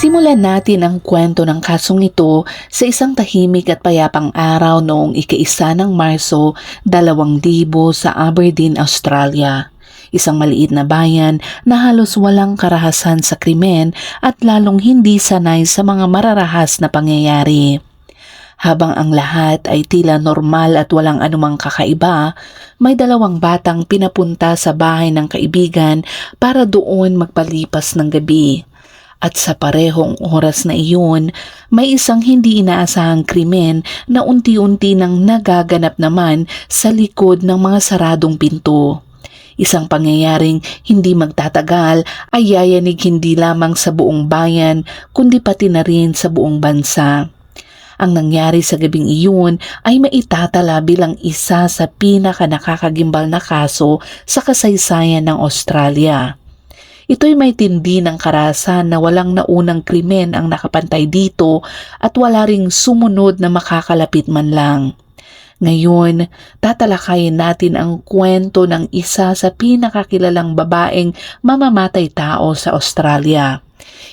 Simulan natin ang kwento ng kasong ito sa isang tahimik at payapang araw noong ika-1 ng Marso, 2000 sa Aberdeen, Australia. Isang maliit na bayan na halos walang karahasan sa krimen at lalong hindi sanay sa mga mararahas na pangyayari. Habang ang lahat ay tila normal at walang anumang kakaiba, may 2 batang pinapunta sa bahay ng kaibigan para doon magpalipas ng gabi. At sa parehong oras na iyon, may isang hindi inaasahang krimen na unti-unti nang nagaganap naman sa likod ng mga saradong pinto. Isang pangyayaring hindi magtatagal ay yayanig hindi lamang sa buong bayan kundi pati na rin sa buong bansa. Ang nangyari sa gabing iyon ay maitatala bilang isa sa pinaka-nakakagimbal na kaso sa kasaysayan ng Australia. Ito'y may tindi ng karahasan na walang naunang krimen ang nakapantay dito at wala ring sumunod na makakalapit man lang. Ngayon, tatalakayin natin ang kwento ng isa sa pinakakilalang babaeng mamamatay tao sa Australia.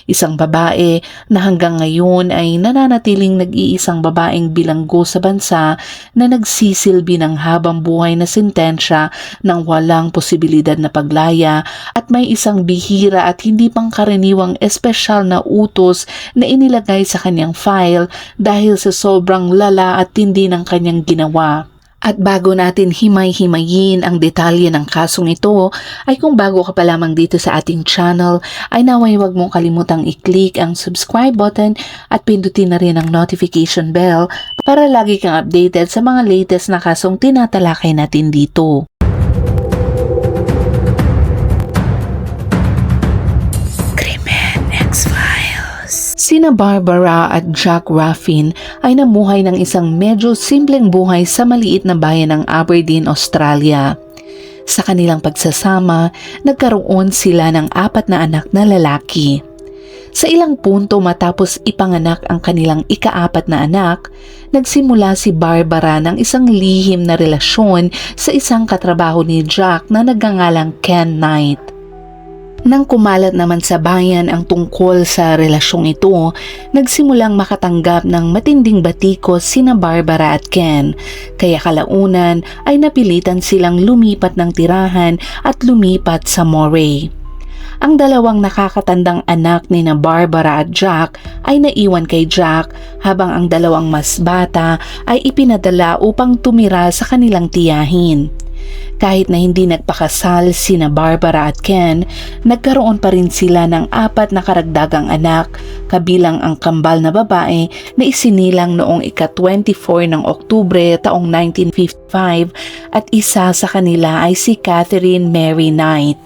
Isang babae na hanggang ngayon ay nananatiling nag-iisang babaeng bilanggo sa bansa na nagsisilbi ng habang buhay na sentensya ng walang posibilidad na paglaya at may isang bihira at hindi pangkaraniwang espesyal na utos na inilagay sa kanyang file dahil sa sobrang lala at tindi ng kanyang ginawa. At bago natin himay-himayin ang detalye ng kasong ito, ay kung bago ka pa lamang dito sa ating channel, ay naway huwag mong kalimutang i-click ang subscribe button at pindutin na rin ang notification bell para lagi kang updated sa mga latest na kasong tinatalakay natin dito. Sina Barbara at Jack Ruffin ay namuhay ng isang medyo simpleng buhay sa maliit na bayan ng Aberdeen, Australia. Sa kanilang pagsasama, nagkaroon sila ng 4 na anak na lalaki. Sa ilang punto matapos ipanganak ang kanilang ika-4 na anak, nagsimula si Barbara ng isang lihim na relasyon sa isang katrabaho ni Jack na nagngangalang Ken Knight. Nang kumalat naman sa bayan ang tungkol sa relasyong ito, nagsimulang makatanggap ng matinding batikos sina Barbara at Ken, kaya kalaunan ay napilitan silang lumipat ng tirahan at lumipat sa Moray. Ang 2 nakakatandang anak ni na Barbara at Jack ay naiwan kay Jack habang ang 2 mas bata ay ipinadala upang tumira sa kanilang tiyahin. Kahit na hindi nagpakasal sina Barbara at Ken, nagkaroon pa rin sila ng 4 na karagdagang anak, kabilang ang kambal na babae na isinilang noong ika-24 ng Oktubre taong 1955 at isa sa kanila ay si Catherine Mary Knight.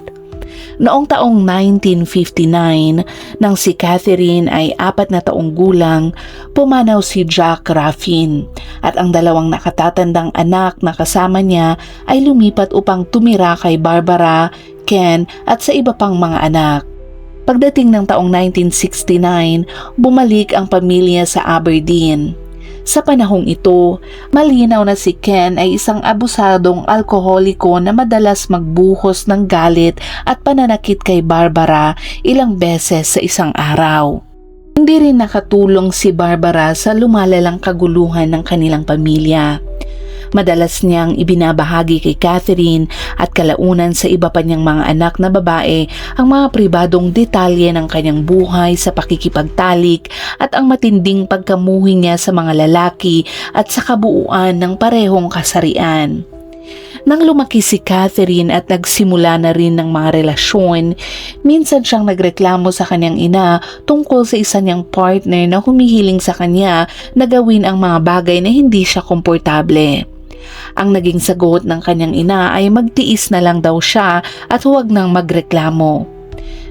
Noong taong 1959, nang si Catherine ay 4 na taong gulang, pumanaw si Jack Ruffin at ang 2 nakatatandang anak na kasama niya ay lumipat upang tumira kay Barbara, Ken at sa iba pang mga anak. Pagdating ng taong 1969, bumalik ang pamilya sa Aberdeen. Sa panahong ito, malinaw na si Ken ay isang abusadong alkoholiko na madalas magbuhos ng galit at pananakit kay Barbara ilang beses sa isang araw. Hindi rin nakatulong si Barbara sa lumalalang kaguluhan ng kanilang pamilya. Madalas niyang ibinabahagi kay Catherine at kalaunan sa iba pa niyang mga anak na babae ang mga pribadong detalye ng kanyang buhay sa pakikipagtalik at ang matinding pagkamuhi niya sa mga lalaki at sa kabuuan ng parehong kasarian. Nang lumaki si Catherine at nagsimula na rin ng mga relasyon, minsan siyang nagreklamo sa kanyang ina tungkol sa isa niyang partner na humihiling sa kanya na gawin ang mga bagay na hindi siya komportable. Ang naging sagot ng kanyang ina ay magtiis na lang daw siya at huwag nang magreklamo.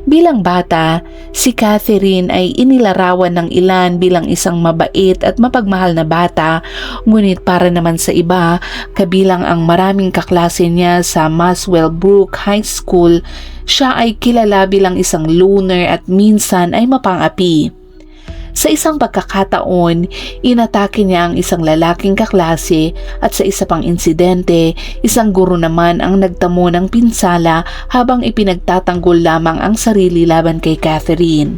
Bilang bata, si Catherine ay inilarawan ng ilan bilang isang mabait at mapagmahal na bata, ngunit para naman sa iba, kabilang ang maraming kaklase niya sa Muswell Brook High School, siya ay kilala bilang isang loner at minsan ay mapang-api. Sa isang pagkakataon, inatake niya ang isang lalaking kaklase at sa isa pang insidente, isang guro naman ang nagtamo ng pinsala habang ipinagtatanggol lamang ang sarili laban kay Catherine.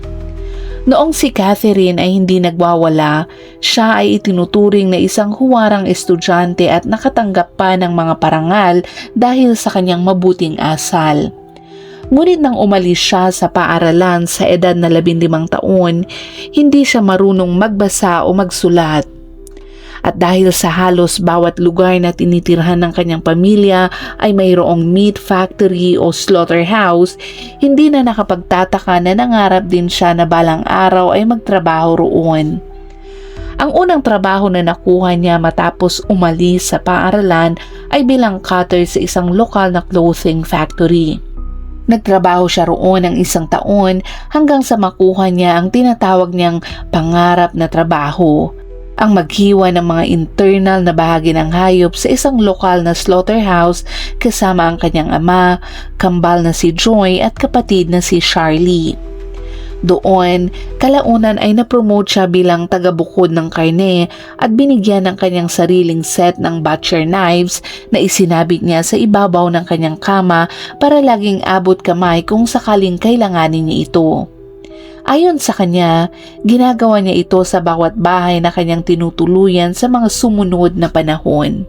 Noong si Catherine ay hindi nagwawala, siya ay itinuturing na isang huwarang estudyante at nakatanggap pa ng mga parangal dahil sa kanyang mabuting asal. Ngunit nang umalis siya sa paaralan sa edad na 15 taon, hindi siya marunong magbasa o magsulat. At dahil sa halos bawat lugar na tinitirhan ng kanyang pamilya ay mayroong meat factory o slaughterhouse, hindi na nakapagtataka na nangarap din siya na balang araw ay magtrabaho roon. Ang unang trabaho na nakuha niya matapos umalis sa paaralan ay bilang cutter sa isang lokal na clothing factory. Nagtrabaho siya roon ng 1 taon hanggang sa makuha niya ang tinatawag niyang pangarap na trabaho, ang maghiwa ng mga internal na bahagi ng hayop sa isang lokal na slaughterhouse kasama ang kanyang ama, kambal na si Joy at kapatid na si Charlie. Doon, kalaunan ay napromote siya bilang tagabukod ng karne at binigyan ng kanyang sariling set ng butcher knives na isinabit niya sa ibabaw ng kanyang kama para laging abot kamay kung sakaling kailanganin niya ito. Ayon sa kanya, ginagawa niya ito sa bawat bahay na kanyang tinutuluyan sa mga sumunod na panahon.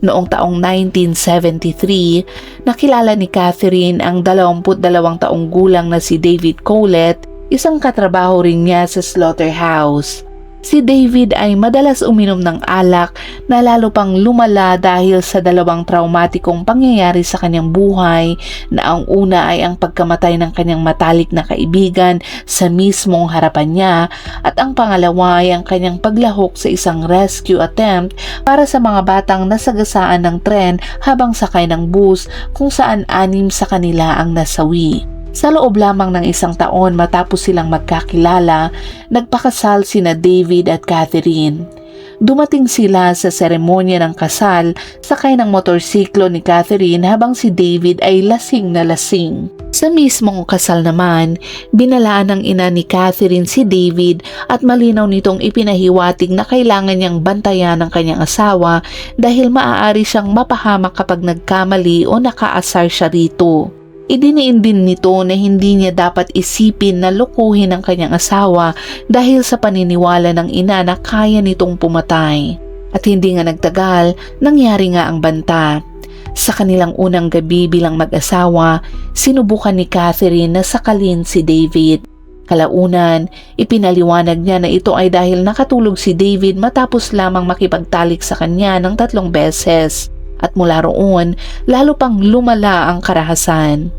Noong taong 1973, nakilala ni Catherine ang 22 taong gulang na si David Collett, isang katrabaho rin niya sa slaughterhouse. Si David ay madalas uminom ng alak na lalo pang lumala dahil sa 2 traumatikong pangyayari sa kanyang buhay, na ang una ay ang pagkamatay ng kanyang matalik na kaibigan sa mismong harapan niya at ang pangalawa ay ang kanyang paglahok sa isang rescue attempt para sa mga batang nasagasaan ng tren habang sakay ng bus kung saan 6 sa kanila ang nasawi. Sa loob lamang ng 1 taon matapos silang magkakilala, nagpakasal sina David at Catherine. Dumating sila sa seremonya ng kasal, sakay ng motorsiklo ni Catherine habang si David ay lasing na lasing. Sa mismong kasal naman, binalaan ng ina ni Catherine si David at malinaw nitong ipinahiwatig na kailangan niyang bantayan ng kanyang asawa dahil maaari siyang mapahamak kapag nagkamali o nakaasar siya rito. Idiniin din nito na hindi niya dapat isipin na lokohin ang kanyang asawa dahil sa paniniwala ng ina na kaya nitong pumatay. At hindi nga nagtagal, nangyari nga ang banta. Sa kanilang unang gabi bilang mag-asawa, sinubukan ni Catherine na sakalin si David. Kalaunan, ipinaliwanag niya na ito ay dahil nakatulog si David matapos lamang makipagtalik sa kanya ng 3 beses. At mula roon, lalo pang lumala ang karahasan.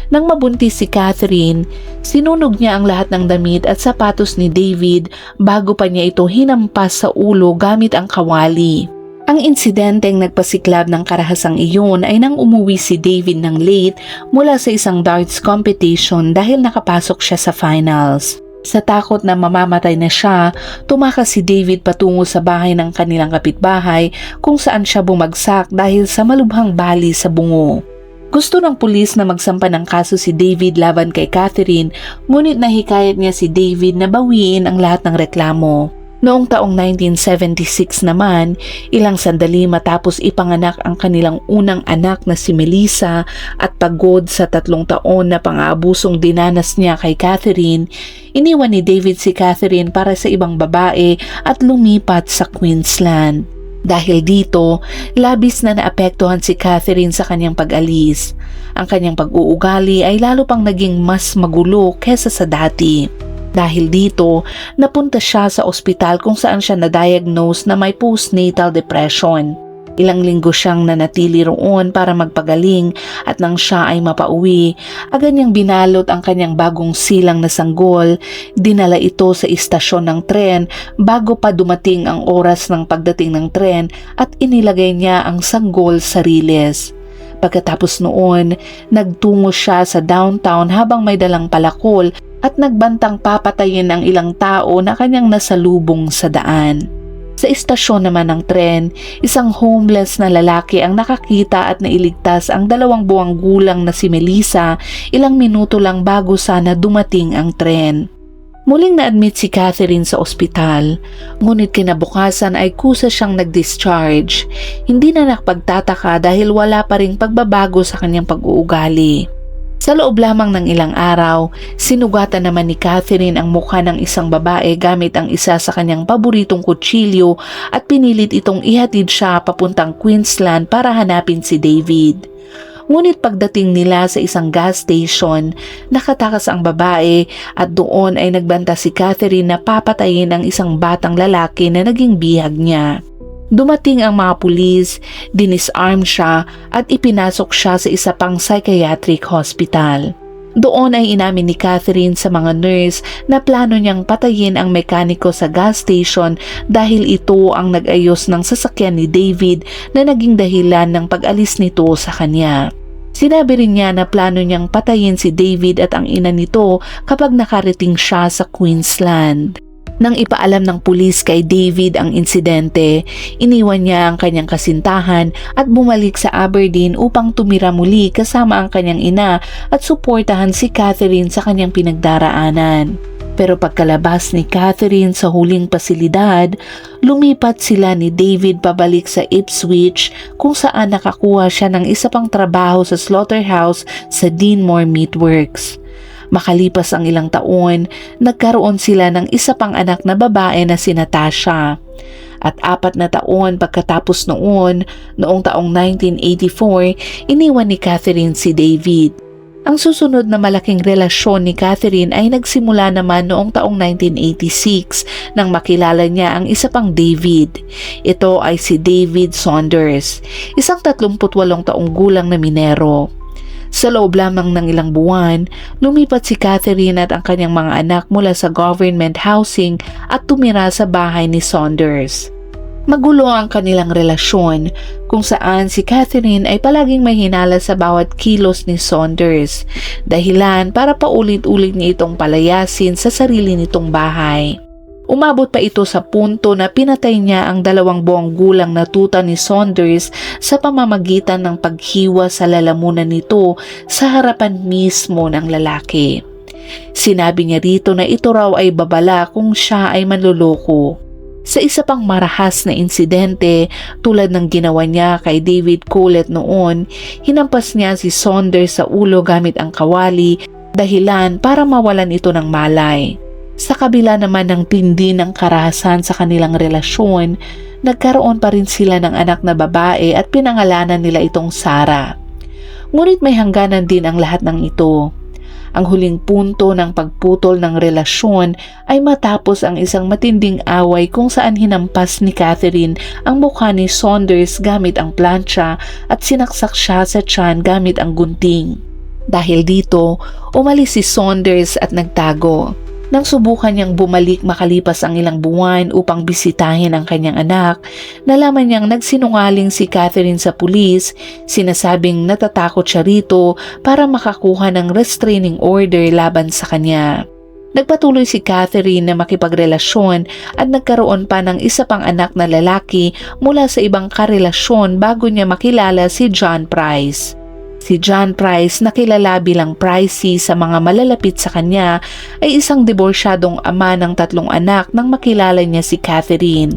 Nang mabuntis si Catherine, sinunog niya ang lahat ng damit at sapatos ni David bago pa niya ito hinampas sa ulo gamit ang kawali. Ang insidenteng nagpasiklab ng karahasang iyon ay nang umuwi si David ng late mula sa isang darts competition dahil nakapasok siya sa finals. Sa takot na mamamatay na siya, tumakas si David patungo sa bahay ng kanilang kapitbahay kung saan siya bumagsak dahil sa malubhang bali sa bungo. Gusto ng pulis na magsampa ng kaso si David laban kay Catherine, ngunit nahikayat niya si David na bawiin ang lahat ng reklamo. Noong taong 1976 naman, ilang sandali matapos ipanganak ang kanilang unang anak na si Melissa at pagod sa 3 taon na pang-aabusong dinanas niya kay Catherine, iniwan ni David si Catherine para sa ibang babae at lumipat sa Queensland. Dahil dito, labis na naapektuhan si Catherine sa kanyang pag-alis. Ang kanyang pag-uugali ay lalo pang naging mas magulo kesa sa dati. Dahil dito, napunta siya sa ospital kung saan siya na-diagnose na may postnatal depression. Ilang linggo siyang nanatili roon para magpagaling at nang siya ay mapauwi, agad niyang binalot ang kanyang bagong silang na sanggol, dinala ito sa istasyon ng tren bago pa dumating ang oras ng pagdating ng tren at inilagay niya ang sanggol sa riles. Pagkatapos noon, nagtungo siya sa downtown habang may dalang palakol at nagbantang papatayin ang ilang tao na kanyang nasalubong sa daan. Sa istasyon naman ng tren, isang homeless na lalaki ang nakakita at nailigtas ang 2 buwang gulang na si Melissa ilang minuto lang bago sana dumating ang tren. Muling na-admit si Catherine sa ospital, ngunit kinabukasan ay kusa siyang nag-discharge. Hindi na nakapagtataka dahil wala pa ring pagbabago sa kanyang pag-uugali. Sa Sa loob lamang ng ilang araw, sinugatan naman ni Catherine ang mukha ng isang babae gamit ang isa sa kanyang paboritong kutsilyo at pinilit itong ihatid siya papuntang Queensland para hanapin si David. Ngunit pagdating nila sa isang gas station, nakatakas ang babae at doon ay nagbanta si Catherine na papatayin ang isang batang lalaki na naging bihag niya. Dumating ang mga pulis, dinisarm siya at ipinasok siya sa isa pang psychiatric hospital. Doon ay inamin ni Catherine sa mga nurse na plano niyang patayin ang mekaniko sa gas station dahil ito ang nag-ayos ng sasakyan ni David na naging dahilan ng pag-alis nito sa kanya. Sinabi rin niya na plano niyang patayin si David at ang ina nito kapag nakarating siya sa Queensland. Nang ipaalam ng pulis kay David ang insidente, iniwan niya ang kanyang kasintahan at bumalik sa Aberdeen upang tumira muli kasama ang kanyang ina at suportahan si Catherine sa kanyang pinagdaraanan. Pero pagkalabas ni Catherine sa huling pasilidad, lumipat sila ni David pabalik sa Ipswich kung saan nakakuha siya ng isa pang trabaho sa slaughterhouse sa Dinmore Meatworks. Makalipas ang ilang taon, nagkaroon sila ng isa pang anak na babae na si Natasha. At 4 na taon pagkatapos noong taong 1984, iniwan ni Catherine si David. Ang susunod na malaking relasyon ni Catherine ay nagsimula naman noong taong 1986 nang makilala niya ang isa pang David. Ito ay si David Saunders, isang 38 taong gulang na minero. Sa loob lamang ng ilang buwan, lumipat si Catherine at ang kanyang mga anak mula sa government housing at tumira sa bahay ni Saunders. Magulo ang kanilang relasyon kung saan si Catherine ay palaging may hinala sa bawat kilos ni Saunders, dahilan para paulit-ulit niya itong palayasin sa sarili nitong bahay. Umabot pa ito sa punto na pinatay niya ang 2 buwang gulang na tuta ni Saunders sa pamamagitan ng paghiwa sa lalamunan nito sa harapan mismo ng lalaki. Sinabi niya rito na ito raw ay babala kung siya ay manloloko. Sa isa pang marahas na insidente tulad ng ginawa niya kay David Collett noon, hinampas niya si Saunders sa ulo gamit ang kawali, dahilan para mawalan ito ng malay. Sa kabila naman ng tindi ng karahasan sa kanilang relasyon, nagkaroon pa rin sila ng anak na babae at pinangalanan nila itong Sarah. Ngunit may hangganan din ang lahat ng ito. Ang huling punto ng pagputol ng relasyon ay matapos ang isang matinding away kung saan hinampas ni Catherine ang mukha ni Saunders gamit ang plancha at sinaksak siya sa tiyan gamit ang gunting. Dahil dito, umalis si Saunders at nagtago. Nang subukan niyang bumalik makalipas ang ilang buwan upang bisitahin ang kanyang anak, nalaman niyang nagsinungaling si Catherine sa pulis, sinasabing natatakot siya rito para makakuha ng restraining order laban sa kanya. Nagpatuloy si Catherine na makipagrelasyon at nagkaroon pa ng isa pang anak na lalaki mula sa ibang karelasyon bago niya makilala si John Price. Si John Price na kilala bilang Pricey sa mga malalapit sa kanya ay isang diborsyadong ama ng 3 anak nang makilala niya si Catherine.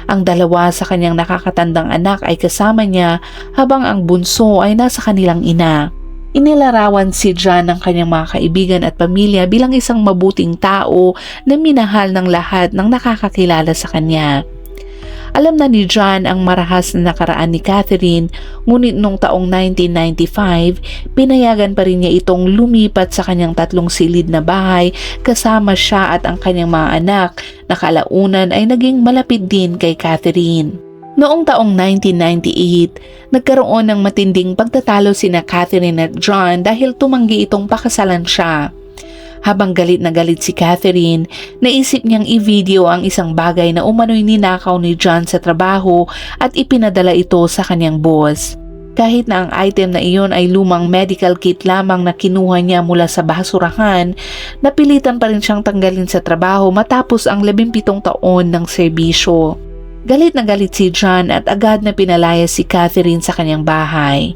Ang 2 sa kanyang nakakatandang anak ay kasama niya habang ang bunso ay nasa kanilang ina. Inilarawan si John ng kanyang mga kaibigan at pamilya bilang isang mabuting tao na minahal ng lahat ng nakakakilala sa kanya. Alam na ni John ang marahas na nakaraan ni Catherine, ngunit noong taong 1995, pinayagan pa rin niya itong lumipat sa kanyang 3 silid na bahay kasama siya at ang kanyang mga anak na kalaunan ay naging malapit din kay Catherine. Noong taong 1998, nagkaroon ng matinding pagtatalo sina Catherine at John dahil tumanggi itong pakasalan siya. Habang galit na galit si Catherine, naisip niyang i-video ang isang bagay na umano'y ninakaw ni John sa trabaho at ipinadala ito sa kanyang boss. Kahit na ang item na iyon ay lumang medical kit lamang na kinuha niya mula sa basurahan, napilitan pa rin siyang tanggalin sa trabaho matapos ang 17 taon ng serbisyo. Galit na galit si John at agad na pinalaya si Catherine sa kanyang bahay.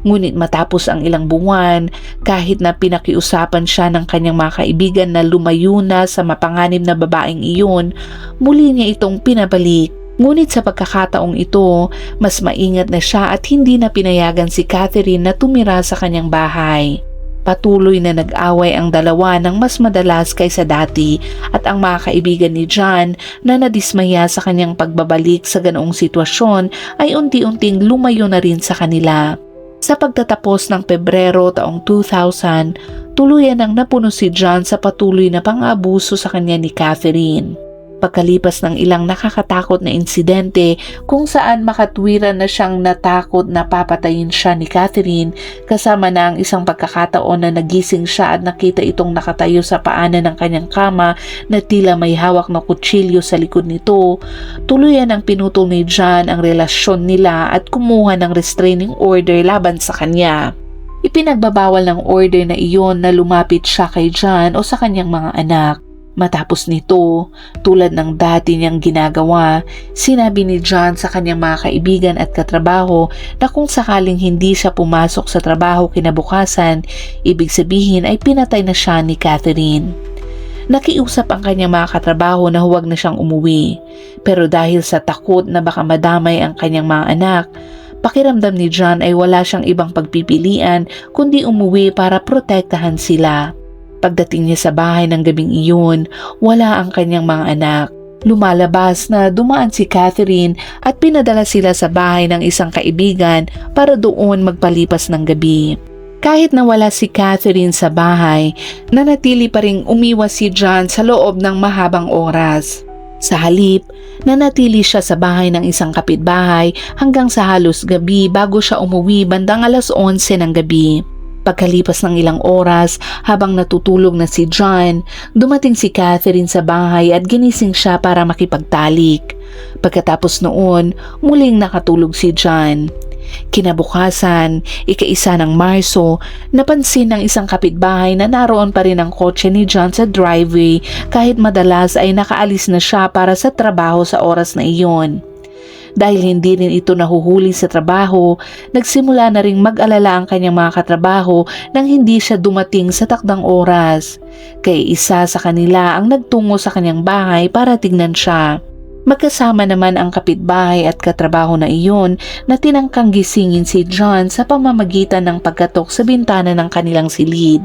Ngunit matapos ang ilang buwan, kahit na pinakiusapan siya ng kanyang mga kaibigan na lumayo na sa mapanganib na babaeng iyon, muli niya itong pinabalik. Ngunit sa pagkakataong ito, mas maingat na siya at hindi na pinayagan si Catherine na tumira sa kanyang bahay. Patuloy na nag-away ang dalawa ng mas madalas kaysa dati at ang mga kaibigan ni John na nadismaya sa kanyang pagbabalik sa ganoong sitwasyon ay unti-unting lumayo na rin sa kanila. Sa pagtatapos ng Pebrero taong 2000, tuluyan nang napuno si John sa patuloy na pang-aabuso sa kanya ni Catherine. Pagkalipas ng ilang nakakatakot na insidente kung saan makatwiran na siyang natakot na papatayin siya ni Catherine, kasama na ang isang pagkakataon na nagising siya at nakita itong nakatayo sa paanan ng kanyang kama na tila may hawak na kutsilyo sa likod nito, tuluyan ang pinutol ni John ang relasyon nila at kumuha ng restraining order laban sa kanya. Ipinagbabawal ng order na iyon na lumapit siya kay John o sa kanyang mga anak. Matapos nito, tulad ng dati niyang ginagawa, sinabi ni John sa kanyang mga kaibigan at katrabaho na kung sakaling hindi siya pumasok sa trabaho kinabukasan, ibig sabihin ay pinatay na siya ni Catherine. Nakiusap ang kanyang mga katrabaho na huwag na siyang umuwi, pero dahil sa takot na baka madamay ang kanyang mga anak, pakiramdam ni John ay wala siyang ibang pagpipilian kundi umuwi para protektahan sila. Pagdating niya sa bahay ng gabing iyon, wala ang kanyang mga anak. Lumalabas na dumaan si Catherine at pinadala sila sa bahay ng isang kaibigan para doon magpalipas ng gabi. Kahit na wala si Catherine sa bahay, nanatili pa ring umiwas si John sa loob ng mahabang oras. Sa halip, nanatili siya sa bahay ng isang kapitbahay hanggang sa halos gabi bago siya umuwi bandang 11:00 ng gabi. Pagkalipas ng ilang oras, habang natutulog na si John, dumating si Catherine sa bahay at ginising siya para makipagtalik. Pagkatapos noon, muling nakatulog si John. Kinabukasan, ika-1 ng Marso, napansin ng isang kapitbahay na naroon pa rin ang kotse ni John sa driveway kahit madalas ay nakaalis na siya para sa trabaho sa oras na iyon. Dahil hindi rin ito nahuhuli sa trabaho, nagsimula na ring mag-alala ang kanyang mga katrabaho nang hindi siya dumating sa takdang oras. Kaya isa sa kanila ang nagtungo sa kanyang bahay para tignan siya. Magkasama naman ang kapitbahay at katrabaho na iyon na tinangkang gisingin si John sa pamamagitan ng pagkatok sa bintana ng kanilang silid.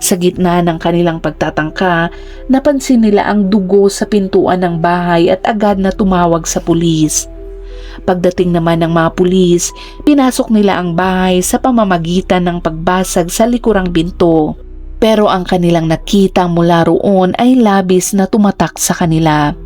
Sa gitna ng kanilang pagtatangka, napansin nila ang dugo sa pintuan ng bahay at agad na tumawag sa pulis. Pagdating naman ng mga pulis, pinasok nila ang bahay sa pamamagitan ng pagbasag sa likurang binto. Pero ang kanilang nakita mula roon ay labis na tumatak sa kanila.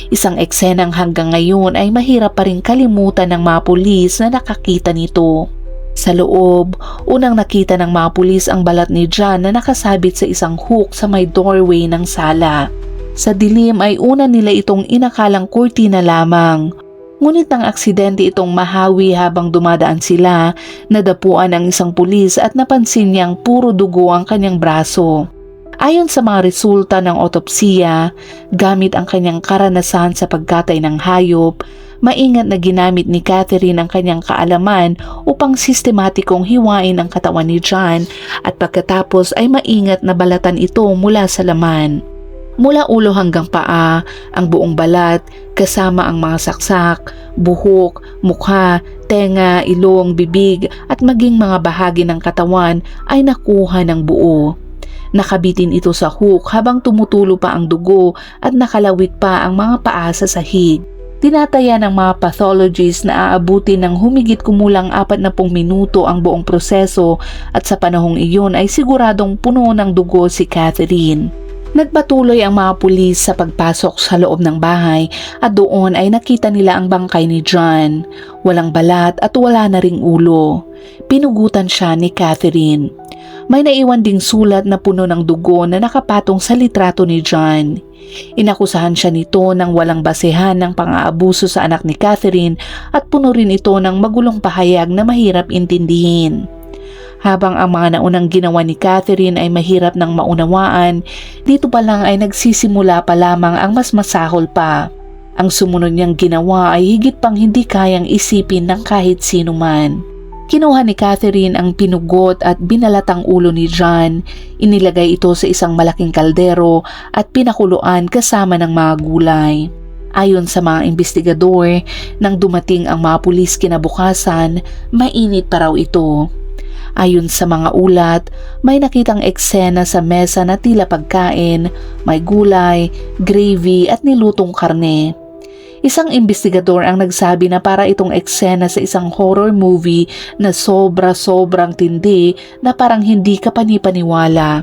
Isang eksenang hanggang ngayon ay mahirap pa rin kalimutan ng mga pulis na nakakita nito. Sa loob, unang nakita ng mga pulis ang balat ni John na nakasabit sa isang hook sa may doorway ng sala. Sa dilim ay una nila itong inakalang kurtina lamang. Ngunit ang aksidente itong mahawi habang dumadaan sila, nadapuan ang isang pulis at napansin niyang puro dugo ang kanyang braso. Ayon sa mga resulta ng otopsiya, gamit ang kanyang karanasan sa pagkatay ng hayop, maingat na ginamit ni Catherine ang kanyang kaalaman upang sistematikong hiwain ang katawan ni John at pagkatapos ay maingat na balatan ito mula sa laman. Mula ulo hanggang paa, ang buong balat, kasama ang mga saksak, buhok, mukha, tenga, ilong, bibig at maging mga bahagi ng katawan ay nakuha ng buo. Nakabitin ito sa hook habang tumutulo pa ang dugo at nakalawit pa ang mga paa sa sahig. Tinataya ng mga pathologists na aabutin ng humigit kumulang 40 minuto ang buong proseso at sa panahong iyon ay siguradong puno ng dugo si Catherine. Nagpatuloy ang mga pulis sa pagpasok sa loob ng bahay at doon ay nakita nila ang bangkay ni John. Walang balat at wala na ring ulo. Pinugutan siya ni Catherine. May naiwan ding sulat na puno ng dugo na nakapatong sa litrato ni John. Inakusahan siya nito ng walang basehan ng pang-aabuso sa anak ni Catherine at puno rin ito ng magulong pahayag na mahirap intindihin. Habang ang mga naunang ginawa ni Catherine ay mahirap ng maunawaan, dito pa lang ay nagsisimula pa lamang ang mas masahol pa. Ang sumunod niyang ginawa ay higit pang hindi kayang isipin ng kahit sino man. Kinuha ni Catherine ang pinugot at binalatang ulo ni John, inilagay ito sa isang malaking kaldero at pinakuluan kasama ng mga gulay. Ayon sa mga investigador, nang dumating ang mga pulis kinabukasan, mainit pa raw ito. Ayon sa mga ulat, may nakitang eksena sa mesa na tila pagkain, may gulay, gravy at nilutong karne. Isang investigador ang nagsabi na para itong eksena sa isang horror movie na sobrang tindi na parang hindi ka panipaniwala.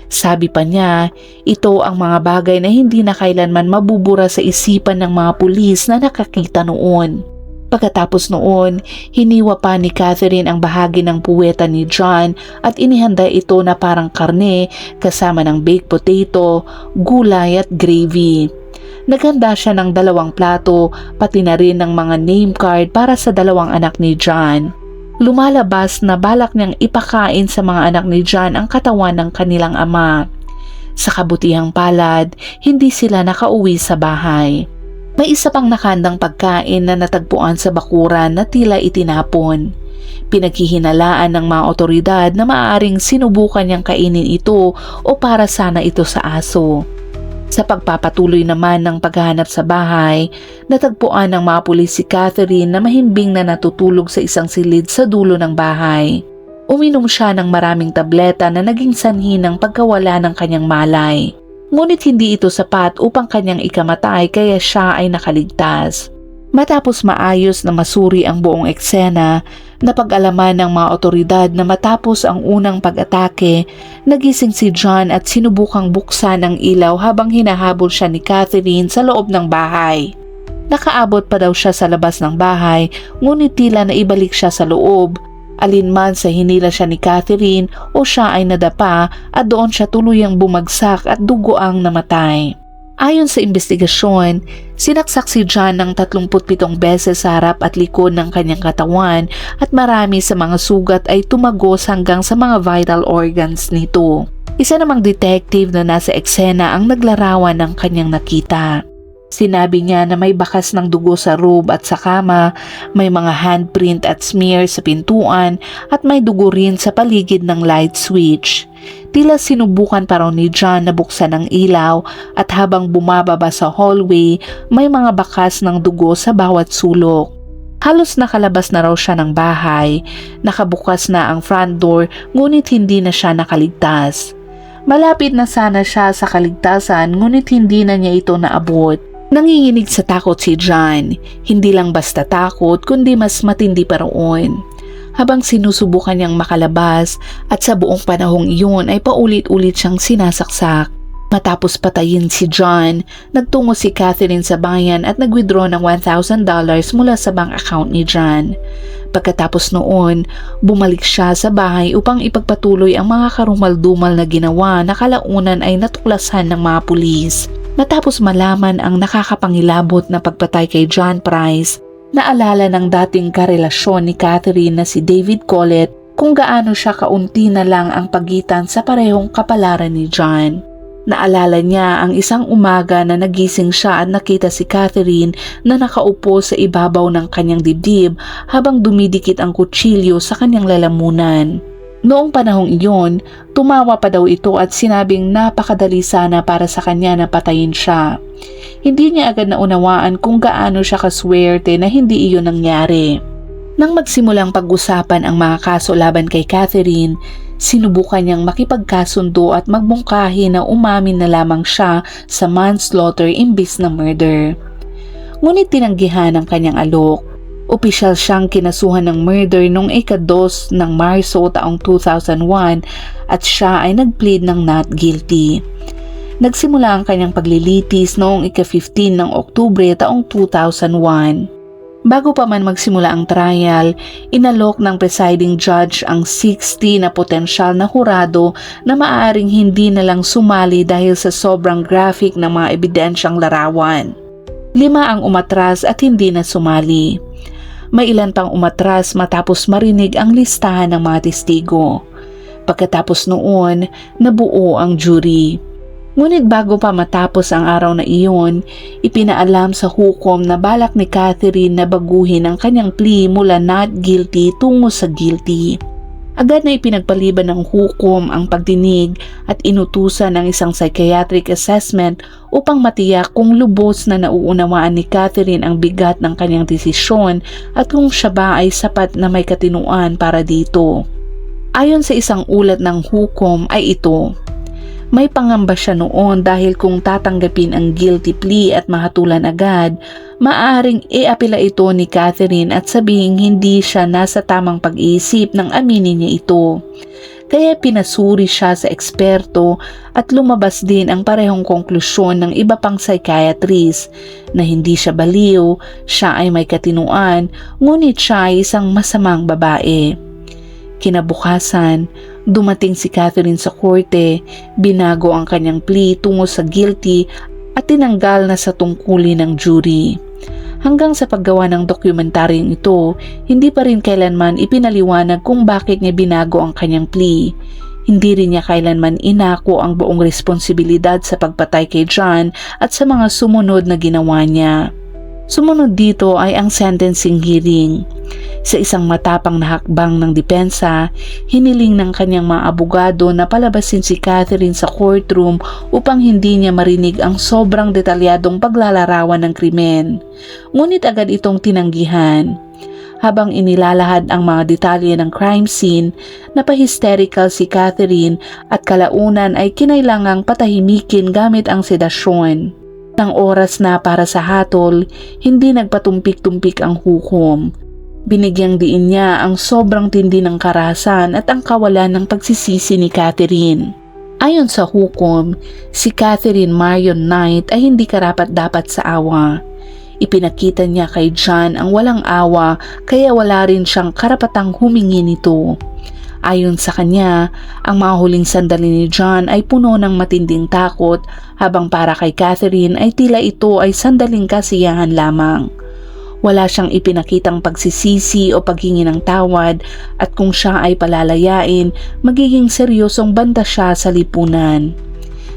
Sabi pa niya, ito ang mga bagay na hindi na kailanman mabubura sa isipan ng mga pulis na nakakita noon. Pagkatapos noon, hiniwa pa ni Catherine ang bahagi ng puweta ni John at inihanda ito na parang karne kasama ng baked potato, gulay at gravy. Naghanda siya ng 2 plato pati na rin ng mga name card para sa 2 anak ni John. Lumalabas na balak niyang ipakain sa mga anak ni John ang katawan ng kanilang ama. Sa kabutihang palad, hindi sila nakauwi sa bahay. May isa pang nakandang pagkain na natagpuan sa bakuran na tila itinapon. Pinaghihinalaan ng mga otoridad na maaaring sinubukan niyang kainin ito o para sana ito sa aso. Sa pagpapatuloy naman ng paghahanap sa bahay, natagpuan ng mga pulis si Catherine na mahimbing na natutulog sa isang silid sa dulo ng bahay. Uminom siya ng maraming tableta na naging sanhi ng pagkawala ng kanyang malay. Ngunit hindi ito sapat upang kanyang ikamatay kaya siya ay nakaligtas. Matapos maayos na masuri ang buong eksena, napag-alaman ng mga otoridad na matapos ang unang pag-atake, nagising si John at sinubukang buksan ang ilaw habang hinahabol siya ni Catherine sa loob ng bahay. Nakaabot pa daw siya sa labas ng bahay, ngunit tila naibalik siya sa loob. Alinman sa hinila siya ni Catherine o siya ay nadapa at doon siya tuluyang bumagsak at dugo ang namatay. Ayon sa investigasyon, sinaksak si John ng 37 beses sa harap at likod ng kanyang katawan at marami sa mga sugat ay tumagos hanggang sa mga vital organs nito. Isa namang detective na nasa eksena ang naglarawan ng kanyang nakita. Sinabi niya na may bakas ng dugo sa robe at sa kama, may mga handprint at smear sa pintuan at may dugo rin sa paligid ng light switch. Tila sinubukan pa raw ni John na buksan ang ilaw at habang bumababa sa hallway, may mga bakas ng dugo sa bawat sulok. Halos nakalabas na raw siya ng bahay, nakabukas na ang front door ngunit hindi na siya nakaligtas. Malapit na sana siya sa kaligtasan ngunit hindi na niya ito naabot. Nanginginig sa takot si John, hindi lang basta takot kundi mas matindi pa roon. Habang sinusubukan niyang makalabas at sa buong panahong iyon ay paulit-ulit siyang sinasaksak. Matapos patayin si John, nagtungo si Catherine sa bayan at nag-withdraw ng $1,000 mula sa bank account ni John. Pagkatapos noon, bumalik siya sa bahay upang ipagpatuloy ang mga karumal-dumal na ginawa na kalaunan ay natuklasan ng mga pulis. Matapos malaman ang nakakapangilabot na pagpatay kay John Price, naalala ng dating karelasyon ni Catherine na si David Collett kung gaano siya kaunti na lang ang pagitan sa parehong kapalaran ni John. Naalala niya ang isang umaga na nagising siya at nakita si Catherine na nakaupo sa ibabaw ng kanyang dibdib habang dumidikit ang kutsilyo sa kanyang lalamunan. Noong panahong iyon, tumawa pa daw ito at sinabing napakadali sana para sa kanya na patayin siya. Hindi niya agad naunawaan kung gaano siya kaswerte na hindi iyon nangyari. Nang magsimulang pag-usapan ang mga kaso laban kay Catherine, sinubukan niyang makipagkasundo at magbungkahi na umamin na lamang siya sa manslaughter imbis na murder. Ngunit tinanggihan ang kanyang alok. Opisyal siyang kinasuhan ng murder noong ika-2 ng Marso taong 2001 at siya ay nag-plead ng not guilty. Nagsimula ang kanyang paglilitis noong ika-15 ng Oktubre taong 2001. Bago pa man magsimula ang trial, inalok ng presiding judge ang 60 na potensyal na hurado na maaaring hindi na lang sumali dahil sa sobrang graphic ng mga ebidensyang larawan. 5 ang umatras at hindi na sumali. May ilan pang umatras matapos marinig ang listahan ng mga testigo. Pagkatapos noon, nabuo ang jury. Ngunit bago pa matapos ang araw na iyon, ipinaalam sa hukom na balak ni Catherine na baguhin ang kanyang plea mula not guilty tungo sa guilty. Agad na ipinagpaliban ng hukom ang pagdinig at inutusan ng isang psychiatric assessment upang matiyak kung lubos na nauunawaan ni Catherine ang bigat ng kanyang desisyon at kung siya ba ay sapat na may katinuan para dito. Ayon sa isang ulat ng hukom ay ito. May pangamba siya noon dahil kung tatanggapin ang guilty plea at mahatulan agad, maaaring iapila ito ni Catherine at sabihing hindi siya nasa tamang pag-iisip nang aminin niya ito. Kaya pinasuri siya sa eksperto at lumabas din ang parehong konklusyon ng iba pang psychiatrist na hindi siya baliw, siya ay may katinuan, ngunit siya ay isang masamang babae. Kinabukasan, dumating si Catherine sa korte, binago ang kanyang plea tungo sa guilty at tinanggal na sa tungkulin ng jury. Hanggang sa paggawa ng dokumentaryong ito, hindi pa rin kailanman ipinaliwanag kung bakit niya binago ang kanyang plea. Hindi rin niya kailanman inako ang buong responsibilidad sa pagpatay kay John at sa mga sumunod na ginawa niya. Sumunod dito ay ang sentencing hearing. Sa isang matapang na hakbang ng depensa, hiniling ng kanyang mga abogado na palabasin si Catherine sa courtroom upang hindi niya marinig ang sobrang detalyadong paglalarawan ng krimen. Ngunit agad itong tinanggihan. Habang inilalahad ang mga detalye ng crime scene, napahysterical si Catherine at kalaunan ay kinailangang patahimikin gamit ang sedasyon. Nang oras na para sa hatol, hindi nagpatumpik-tumpik ang hukom. Binigyang diin niya ang sobrang tindi ng karahasan at ang kawalan ng pagsisisi ni Catherine. Ayon sa hukom, si Catherine Marion Knight ay hindi karapat-dapat sa awa. Ipinakita niya kay John ang walang awa kaya wala rin siyang karapatang humingi nito. Ayon sa kanya, ang mga huling sandali ni John ay puno ng matinding takot habang para kay Catherine ay tila ito ay sandaling kasiyahan lamang. Wala siyang ipinakitang pagsisisi o paghingi ng tawad at kung siya ay palalayain, magiging seryosong banta siya sa lipunan.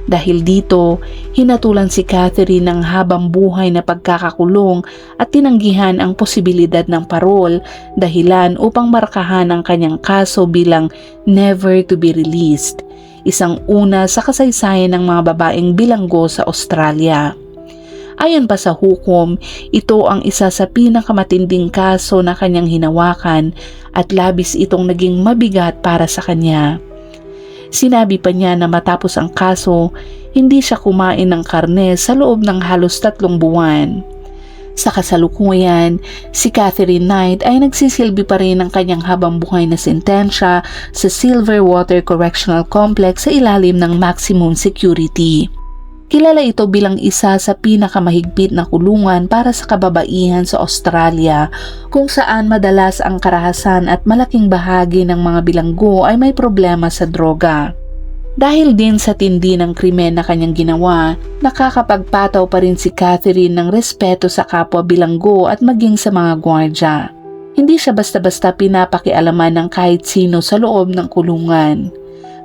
Dahil dito, hinatulan si Catherine ng habang buhay na pagkakakulong at tinanggihan ang posibilidad ng parol dahilan upang markahan ang kanyang kaso bilang never to be released, isang una sa kasaysayan ng mga babaeng bilanggo sa Australia. Ayon pa sa hukom, ito ang isa sa pinakamatinding kaso na kanyang hinawakan at labis itong naging mabigat para sa kanya. Sinabi pa niya na matapos ang kaso, hindi siya kumain ng karne sa loob ng halos 3 buwan. Sa kasalukuyan, si Catherine Knight ay nagsisilbi pa rin ng kanyang habang buhay na sentensya sa Silverwater Correctional Complex sa ilalim ng maximum security. Kilala ito bilang isa sa pinakamahigpit na kulungan para sa kababaihan sa Australia, kung saan madalas ang karahasan at malaking bahagi ng mga bilanggo ay may problema sa droga. Dahil din sa tindi ng krimen na kanyang ginawa, nakakapagpataw pa rin si Catherine ng respeto sa kapwa bilanggo at maging sa mga gwardya. Hindi siya basta-basta pinapakialaman ng kahit sino sa loob ng kulungan.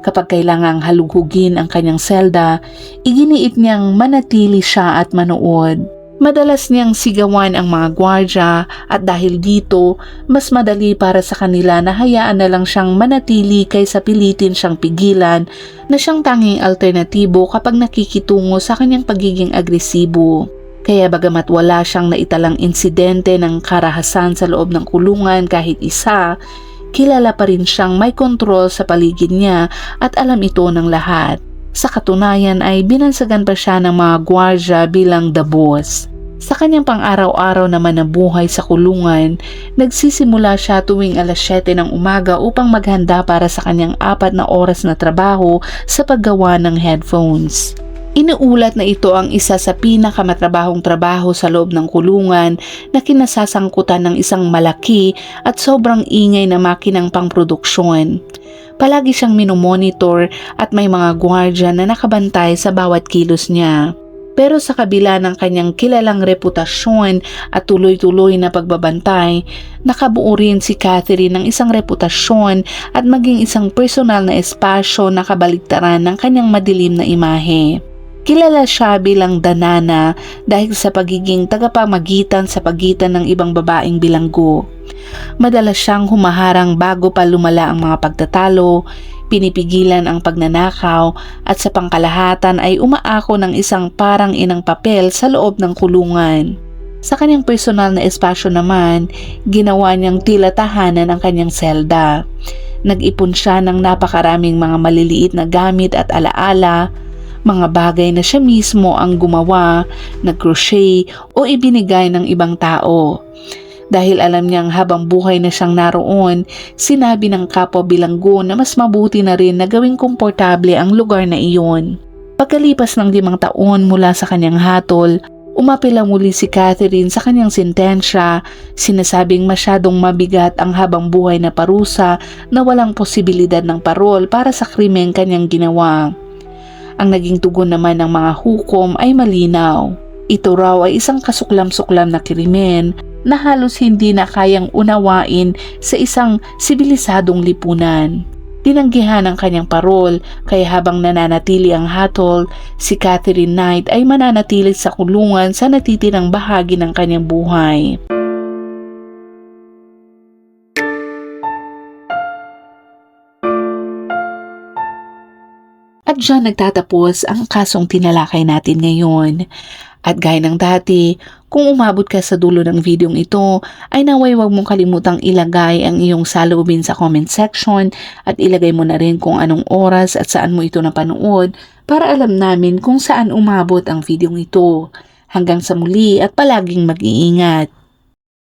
Kapag kailangang halughugin ang kanyang selda, iginiit niyang manatili siya at manood. Madalas niyang sigawan ang mga gwardya at dahil dito, mas madali para sa kanila na hayaan na lang siyang manatili kaysa pilitin siyang pigilan na siyang tanging alternatibo kapag nakikitungo sa kanyang pagiging agresibo. Kaya bagamat wala siyang naitalang insidente ng karahasan sa loob ng kulungan kahit isa, kilala pa rin siyang may kontrol sa paligid niya at alam ito ng lahat. Sa katunayan ay binansagan pa siya ng mga gwardya bilang the boss. Sa kanyang pang-araw-araw naman na buhay sa kulungan, nagsisimula siya tuwing alas 7 ng umaga upang maghanda para sa kanyang 4 na oras na trabaho sa paggawa ng headphones. Inuulat na ito ang isa sa pinakamatrabahong trabaho sa loob ng kulungan na kinasasangkutan ng isang malaki at sobrang ingay na makinang pangproduksyon. Palagi siyang minomonitor at may mga gwardya na nakabantay sa bawat kilos niya. Pero sa kabila ng kanyang kilalang reputasyon at tuloy-tuloy na pagbabantay, nakabuo rin si Catherine ng isang reputasyon at maging isang personal na espasyo na kabaligtaran ng kanyang madilim na imahe. Kilala siya bilang Danana dahil sa pagiging tagapamagitan sa pagitan ng ibang babaeng bilanggo. Madalas siyang humaharang bago pa lumala ang mga pagtatalo, pinipigilan ang pagnanakaw at sa pangkalahatan ay umaako ng isang parang inang papel sa loob ng kulungan. Sa kanyang personal na espasyo naman, ginawa niyang tila tahanan ang kanyang selda. Nag-ipon siya ng napakaraming mga maliliit na gamit at alaala, mga bagay na siya mismo ang gumawa, nag-crochet o ibinigay ng ibang tao. Dahil alam niyang habang buhay na siyang naroon, sinabi ng kapwa bilanggo na mas mabuti na rin na gawing komportable ang lugar na iyon. Pagkalipas ng 5 taon mula sa kanyang hatol, umapela muli si Catherine sa kanyang sentensya, sinasabing masyadong mabigat ang habang buhay na parusa na walang posibilidad ng parol para sa krimeng kanyang ginawa. Ang naging tugon naman ng mga hukom ay malinaw. Ito raw ay isang kasuklam-suklam na krimen na halos hindi na kayang unawain sa isang sibilisadong lipunan. Tinanggihan ang kanyang parol, kaya habang nananatili ang hatol, si Catherine Knight ay mananatili sa kulungan sa natitirang bahagi ng kanyang buhay. At diyan nagtatapos ang kasong tinalakay natin ngayon. At gaya ng dati, kung umabot ka sa dulo ng videong ito, ay naway wag mong kalimutang ilagay ang iyong saloobin sa comment section at ilagay mo na rin kung anong oras at saan mo ito napanood para alam namin kung saan umabot ang videong ito. Hanggang sa muli at palaging mag-iingat.